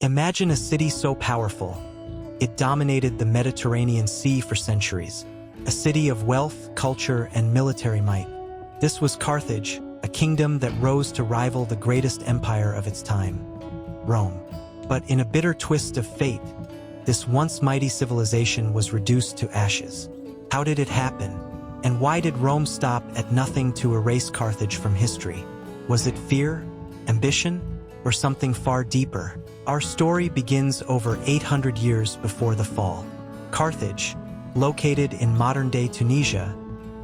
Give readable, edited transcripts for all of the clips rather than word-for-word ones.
Imagine a city so powerful. It dominated the Mediterranean Sea for centuries, a city of wealth, culture, and military might. This was Carthage, a kingdom that rose to rival the greatest empire of its time, Rome. But in a bitter twist of fate, this once mighty civilization was reduced to ashes. How did it happen? And why did Rome stop at nothing to erase Carthage from history? Was it fear, ambition, or something far deeper? Our story begins over 800 years before the fall. Carthage, located in modern-day Tunisia,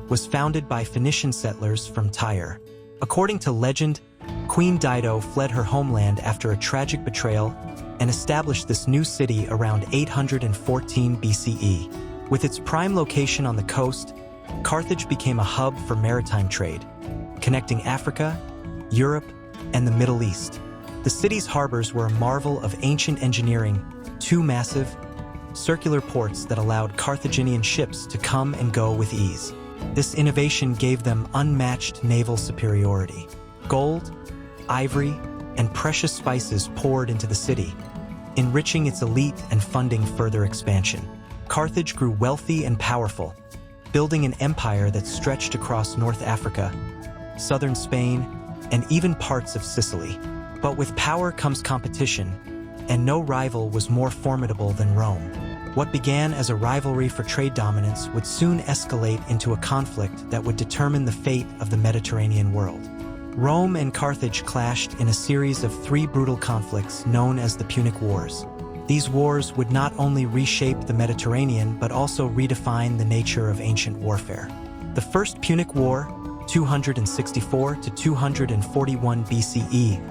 was founded by Phoenician settlers from Tyre. According to legend, Queen Dido fled her homeland after a tragic betrayal and established this new city around 814 BCE. With its prime location on the coast, Carthage became a hub for maritime trade, connecting Africa, Europe, and the Middle East. The city's harbors were a marvel of ancient engineering, two massive, circular ports that allowed Carthaginian ships to come and go with ease. This innovation gave them unmatched naval superiority. Gold, ivory, and precious spices poured into the city, enriching its elite and funding further expansion. Carthage grew wealthy and powerful, building an empire that stretched across North Africa, southern Spain, and even parts of Sicily. But with power comes competition, and no rival was more formidable than Rome. What began as a rivalry for trade dominance would soon escalate into a conflict that would determine the fate of the Mediterranean world. Rome and Carthage clashed in a series of 3 brutal conflicts known as the Punic Wars. These wars would not only reshape the Mediterranean but also redefine the nature of ancient warfare. The First Punic War, 264 to 241 BCE,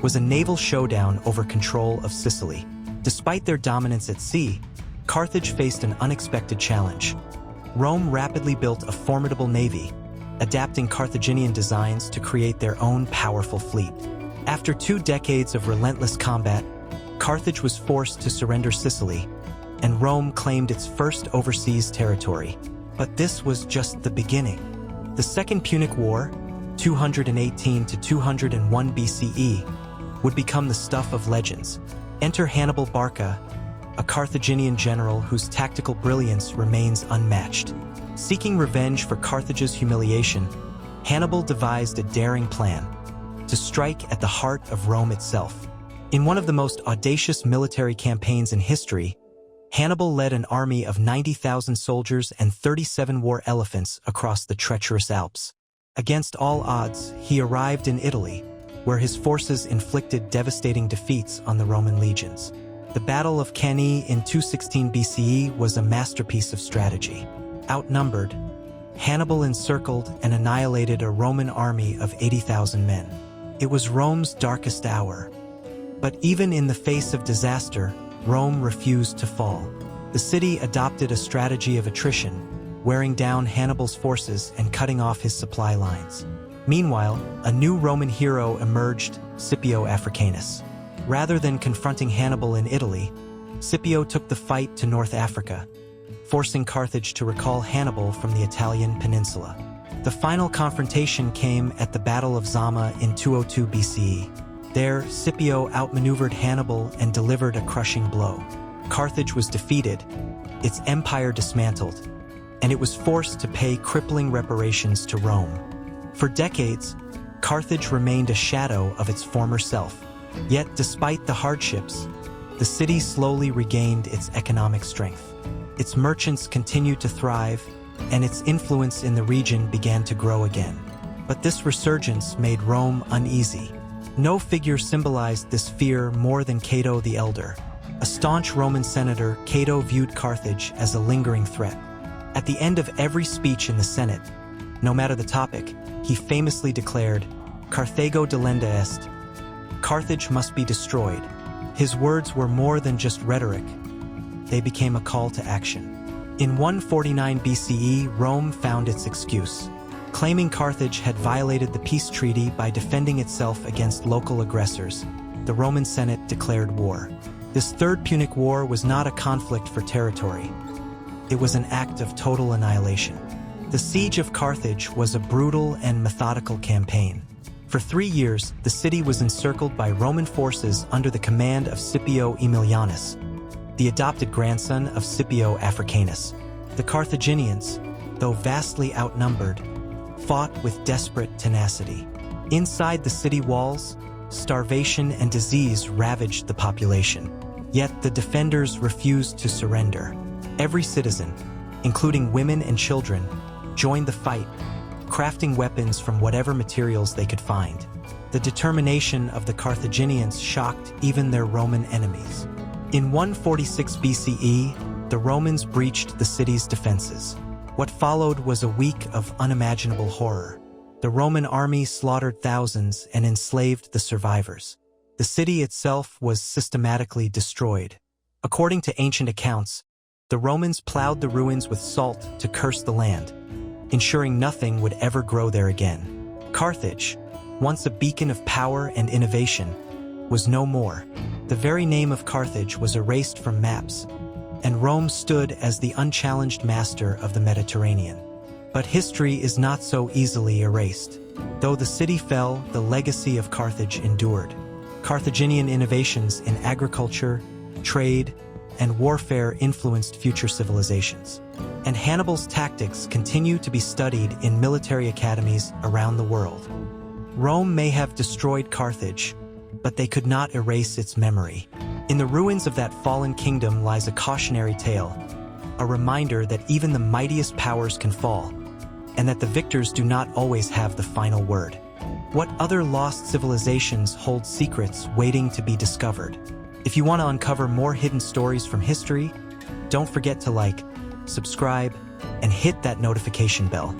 was a naval showdown over control of Sicily. Despite their dominance at sea, Carthage faced an unexpected challenge. Rome rapidly built a formidable navy, adapting Carthaginian designs to create their own powerful fleet. After 2 decades of relentless combat, Carthage was forced to surrender Sicily, and Rome claimed its first overseas territory. But this was just the beginning. The Second Punic War, 218 to 201 BCE, would become the stuff of legends. Enter Hannibal Barca, a Carthaginian general whose tactical brilliance remains unmatched. Seeking revenge for Carthage's humiliation, Hannibal devised a daring plan to strike at the heart of Rome itself. In one of the most audacious military campaigns in history, Hannibal led an army of 90,000 soldiers and 37 war elephants across the treacherous Alps. Against all odds, he arrived in Italy, where his forces inflicted devastating defeats on the Roman legions. The Battle of Cannae in 216 BCE was a masterpiece of strategy. Outnumbered, Hannibal encircled and annihilated a Roman army of 80,000 men. It was Rome's darkest hour. But even in the face of disaster, Rome refused to fall. The city adopted a strategy of attrition, wearing down Hannibal's forces and cutting off his supply lines. Meanwhile, a new Roman hero emerged, Scipio Africanus. Rather than confronting Hannibal in Italy, Scipio took the fight to North Africa, forcing Carthage to recall Hannibal from the Italian peninsula. The final confrontation came at the Battle of Zama in 202 BCE. There, Scipio outmaneuvered Hannibal and delivered a crushing blow. Carthage was defeated, its empire dismantled, and it was forced to pay crippling reparations to Rome. For decades, Carthage remained a shadow of its former self. Yet, despite the hardships, the city slowly regained its economic strength. Its merchants continued to thrive, and its influence in the region began to grow again. But this resurgence made Rome uneasy. No figure symbolized this fear more than Cato the Elder. A staunch Roman senator, Cato viewed Carthage as a lingering threat. At the end of every speech in the Senate, no matter the topic, he famously declared, "Carthago delenda est." Carthage must be destroyed. His words were more than just rhetoric. They became a call to action. In 149 BCE, Rome found its excuse. Claiming Carthage had violated the peace treaty by defending itself against local aggressors, the Roman Senate declared war. This Third Punic War was not a conflict for territory. It was an act of total annihilation. The siege of Carthage was a brutal and methodical campaign. For 3 years, the city was encircled by Roman forces under the command of Scipio Aemilianus, the adopted grandson of Scipio Africanus. The Carthaginians, though vastly outnumbered, fought with desperate tenacity. Inside the city walls, starvation and disease ravaged the population. Yet the defenders refused to surrender. Every citizen, including women and children, joined the fight, crafting weapons from whatever materials they could find. The determination of the Carthaginians shocked even their Roman enemies. In 146 BCE, the Romans breached the city's defenses. What followed was a week of unimaginable horror. The Roman army slaughtered thousands and enslaved the survivors. The city itself was systematically destroyed. According to ancient accounts, the Romans plowed the ruins with salt to curse the land, ensuring nothing would ever grow there again. Carthage, once a beacon of power and innovation, was no more. The very name of Carthage was erased from maps, and Rome stood as the unchallenged master of the Mediterranean. But history is not so easily erased. Though the city fell, the legacy of Carthage endured. Carthaginian innovations in agriculture, trade, and warfare influenced future civilizations. And Hannibal's tactics continue to be studied in military academies around the world. Rome may have destroyed Carthage, but they could not erase its memory. In the ruins of that fallen kingdom lies a cautionary tale, a reminder that even the mightiest powers can fall, and that the victors do not always have the final word. What other lost civilizations hold secrets waiting to be discovered? If you want to uncover more hidden stories from history, don't forget to like, subscribe, and hit that notification bell.